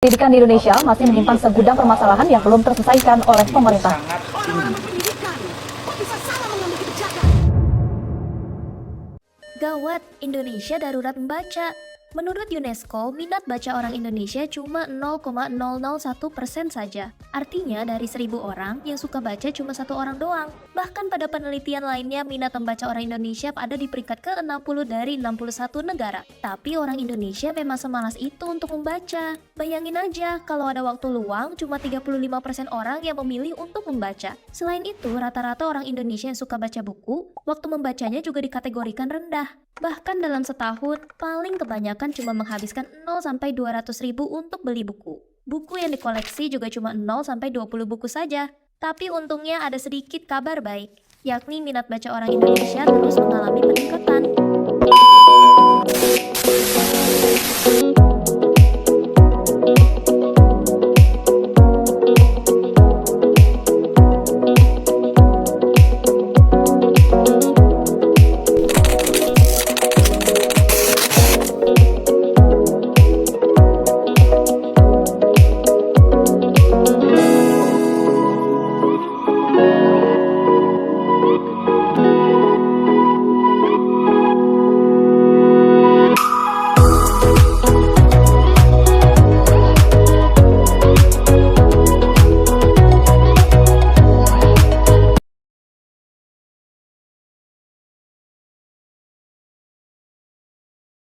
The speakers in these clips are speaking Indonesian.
Pendidikan di Indonesia masih menyimpan segudang permasalahan yang belum terselesaikan oleh pemerintah. Gawat, Indonesia darurat membaca. Menurut UNESCO, minat baca orang Indonesia cuma 0,001% saja. Artinya dari 1.000 orang, yang suka baca cuma 1 orang doang. Bahkan pada penelitian lainnya, minat membaca orang Indonesia ada di peringkat ke-60 dari 61 negara. Tapi orang Indonesia memang semalas itu untuk membaca. Bayangin aja, kalau ada waktu luang, cuma 35% orang yang memilih untuk membaca. Selain itu, rata-rata orang Indonesia yang suka baca buku, waktu membacanya juga dikategorikan rendah. Bahkan dalam setahun, paling kebanyakan cuma menghabiskan 0-200 ribu untuk beli buku. Buku yang dikoleksi juga cuma 0-20 buku saja. Tapi untungnya ada sedikit kabar baik, yakni minat baca orang Indonesia terus mengalami peningkatan.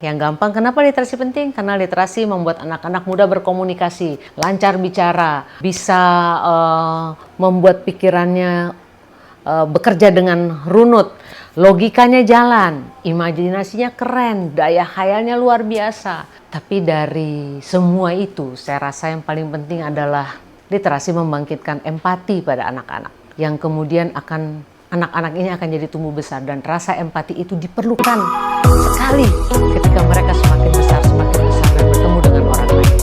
Yang gampang, kenapa literasi penting? Karena literasi membuat anak-anak muda berkomunikasi, lancar bicara, bisa membuat pikirannya bekerja dengan runut, logikanya jalan, imajinasinya keren, daya khayalnya luar biasa. Tapi dari semua itu, saya rasa yang paling penting adalah literasi membangkitkan empati pada anak-anak, yang kemudian anak-anak ini akan jadi tumbuh besar, dan rasa empati itu diperlukan sekali ketika mereka semakin besar dan bertemu dengan orang lain.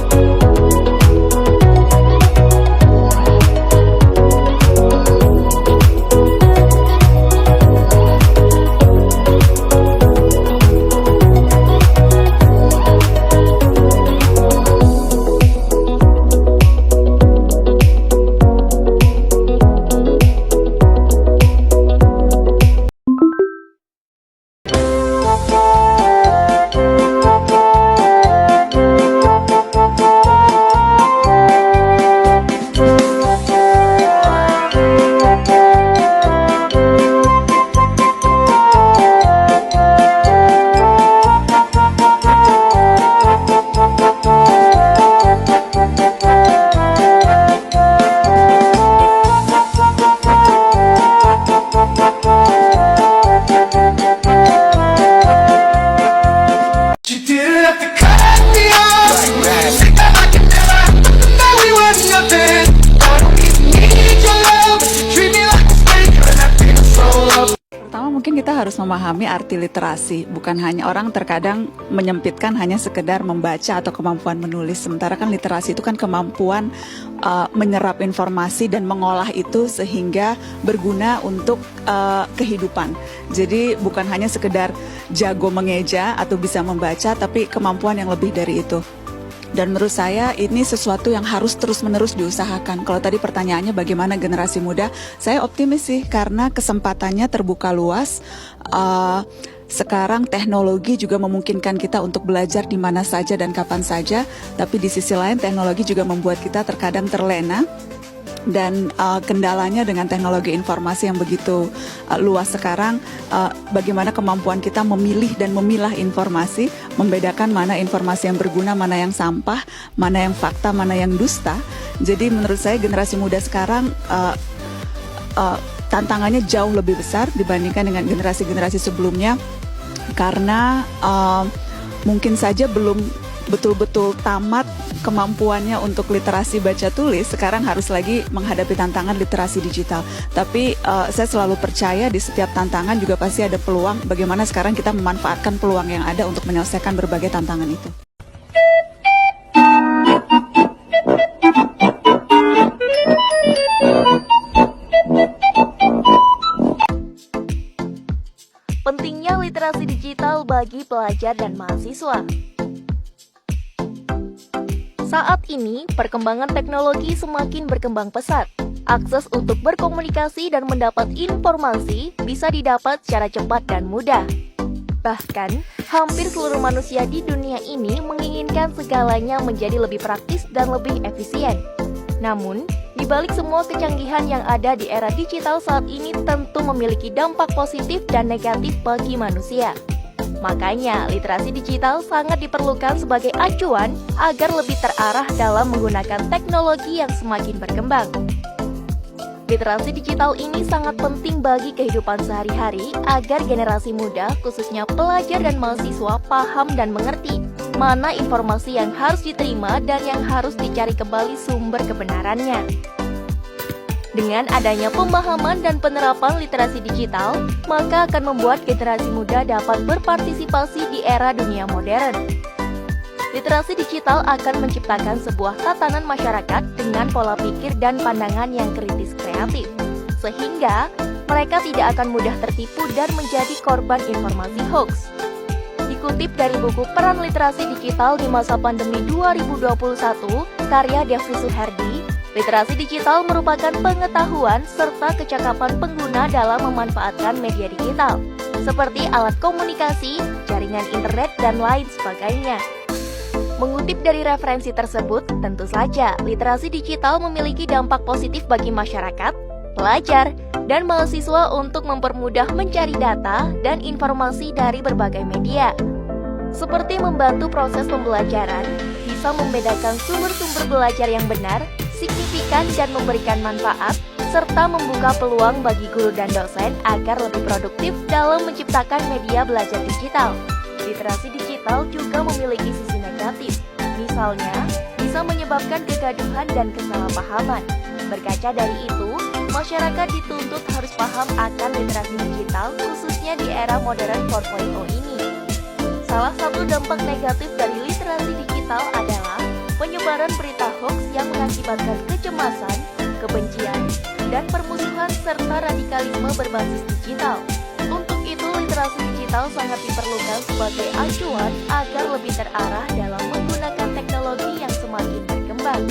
Mungkin kita harus memahami arti literasi, bukan hanya orang terkadang menyempitkan hanya sekedar membaca atau kemampuan menulis. Sementara kan literasi itu kan kemampuan menyerap informasi dan mengolah itu sehingga berguna untuk kehidupan. Jadi bukan hanya sekedar jago mengeja atau bisa membaca, tapi kemampuan yang lebih dari itu. Dan menurut saya ini sesuatu yang harus terus-menerus diusahakan. Kalau tadi pertanyaannya bagaimana generasi muda, saya optimis sih karena kesempatannya terbuka luas. Sekarang teknologi juga memungkinkan kita untuk belajar di mana saja dan kapan saja. Tapi di sisi lain teknologi juga membuat kita terkadang terlena. Dan kendalanya dengan teknologi informasi yang begitu luas sekarang, bagaimana kemampuan kita memilih dan memilah informasi, membedakan mana informasi yang berguna, mana yang sampah, mana yang fakta, mana yang dusta. Jadi menurut saya generasi muda sekarang tantangannya jauh lebih besar dibandingkan dengan generasi-generasi sebelumnya, karena mungkin saja belum betul-betul tamat kemampuannya untuk literasi baca tulis, sekarang harus lagi menghadapi tantangan literasi digital. Tapi saya selalu percaya di setiap tantangan juga pasti ada peluang, bagaimana sekarang kita memanfaatkan peluang yang ada untuk menyelesaikan berbagai tantangan itu. Pentingnya literasi digital bagi pelajar dan mahasiswa. Saat ini, perkembangan teknologi semakin berkembang pesat. Akses untuk berkomunikasi dan mendapat informasi bisa didapat secara cepat dan mudah. Bahkan, hampir seluruh manusia di dunia ini menginginkan segalanya menjadi lebih praktis dan lebih efisien. Namun, di balik semua kecanggihan yang ada di era digital saat ini tentu memiliki dampak positif dan negatif bagi manusia. Makanya, literasi digital sangat diperlukan sebagai acuan agar lebih terarah dalam menggunakan teknologi yang semakin berkembang. Literasi digital ini sangat penting bagi kehidupan sehari-hari agar generasi muda, khususnya pelajar dan mahasiswa, paham dan mengerti mana informasi yang harus diterima dan yang harus dicari kembali sumber kebenarannya. Dengan adanya pemahaman dan penerapan literasi digital, maka akan membuat generasi muda dapat berpartisipasi di era dunia modern. Literasi digital akan menciptakan sebuah tatanan masyarakat dengan pola pikir dan pandangan yang kritis kreatif, sehingga mereka tidak akan mudah tertipu dan menjadi korban informasi hoax. Dikutip dari buku Peran Literasi Digital di Masa Pandemi 2021, karya Devi Suherdi, literasi digital merupakan pengetahuan serta kecakapan pengguna dalam memanfaatkan media digital, seperti alat komunikasi, jaringan internet, dan lain sebagainya. Mengutip dari referensi tersebut, tentu saja literasi digital memiliki dampak positif bagi masyarakat, pelajar, dan mahasiswa untuk mempermudah mencari data dan informasi dari berbagai media. Seperti membantu proses pembelajaran, bisa membedakan sumber-sumber belajar yang benar, signifikan dan memberikan manfaat, serta membuka peluang bagi guru dan dosen agar lebih produktif dalam menciptakan media belajar digital. Literasi digital juga memiliki sisi negatif, misalnya bisa menyebabkan kegaduhan dan kesalahpahaman. Berkaca dari itu, masyarakat dituntut harus paham akan literasi digital khususnya di era modern 4.0 ini. Salah satu dampak negatif dari literasi digital adalah penyebaran berita hoax yang mengakibatkan kecemasan, kebencian, dan permusuhan serta radikalisme berbasis digital. Untuk itu, literasi digital sangat diperlukan sebagai acuan agar lebih terarah dalam menggunakan teknologi yang semakin berkembang.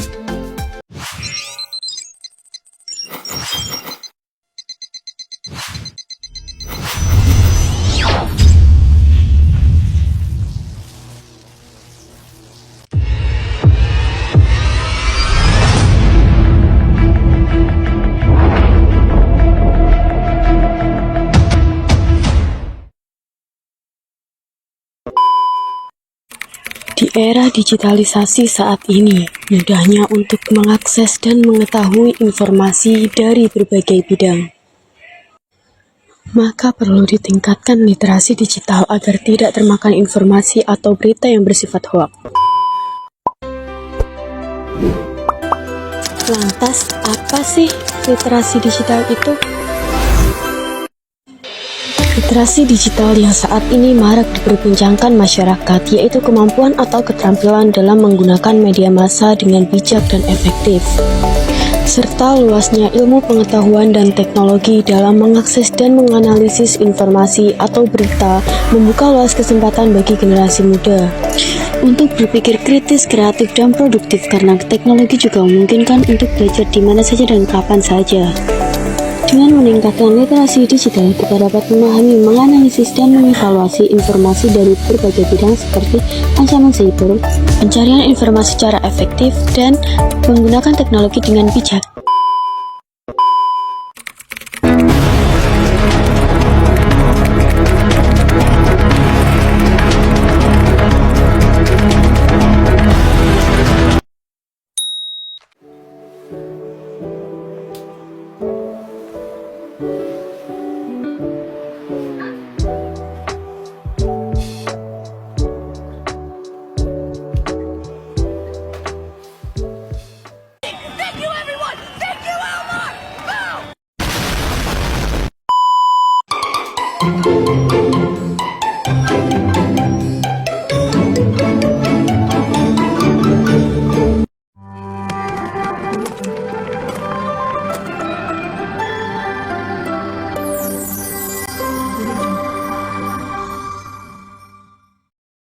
Di era digitalisasi saat ini, mudahnya untuk mengakses dan mengetahui informasi dari berbagai bidang. Maka perlu ditingkatkan literasi digital agar tidak termakan informasi atau berita yang bersifat hoax. Lantas, apa sih literasi digital itu? Literasi digital yang saat ini marak diperbincangkan masyarakat, yaitu kemampuan atau keterampilan dalam menggunakan media massa dengan bijak dan efektif, serta luasnya ilmu pengetahuan dan teknologi dalam mengakses dan menganalisis informasi atau berita, membuka luas kesempatan bagi generasi muda untuk berpikir kritis, kreatif, dan produktif karena teknologi juga memungkinkan untuk belajar di mana saja dan kapan saja. Dengan meningkatkan literasi digital, kita dapat memahami, menganalisis, dan mengevaluasi informasi dari berbagai bidang seperti ancaman siber, pencarian informasi secara efektif, dan menggunakan teknologi dengan bijak.